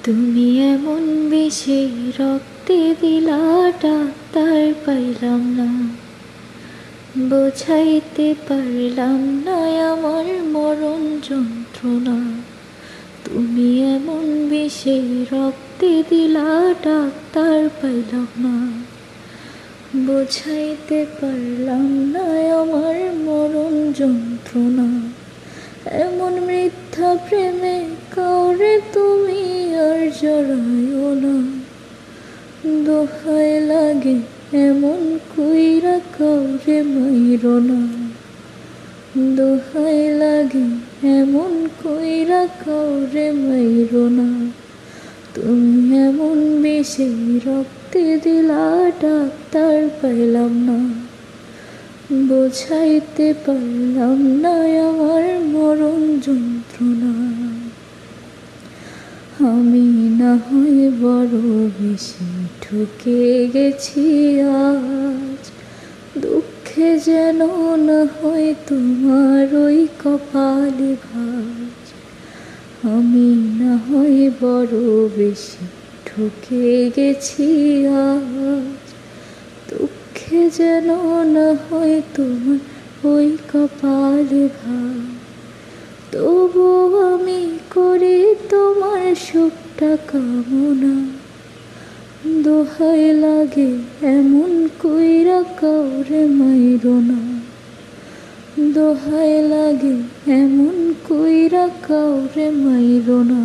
তুমি এমন বেশি রক্তে দিলা, ডাক্তার পাইলাম না, বোঝাইতে পারলাম না আমার মরণ যন্ত্রণা। তুমি এমন বেশি রক্তে দিলা, ডাক্তার পাইলাম না, বোঝাইতে পারলাম না আমার মরণ যন্ত্রণা। এমন মিথ্যা প্রেমে কাউরে তুমি আর জড়াইও না, দোহাই লাগে এমন কইরা কাউরে মাইরো না, দোহাই লাগে এমন কইরা কাউরে মাইরো না। তুমি এমন বেশি রক্তে দিলা, ডাক্তার পাইলাম না, বোঝাইতে পারলাম না আমার মরণ যন্ত্রণা। আমি না হয় বড় বেশি ঠকে গেছি আজ, দুঃখে যেন না হয় তোমার ওই কপালে ভাঁজ। আমি না হয় বড় বেশি ঠকে গেছি আজ, দুঃখে যেন না হয় তোমার ওই কপালে ভাঁজ। তবু আমি করি তোমার সুখটা কামনা, দোহাই লাগে এমন কইরা কাউরে মাইরো না, দোহাই লাগে এমন কইরা কাউরে মাইরো না।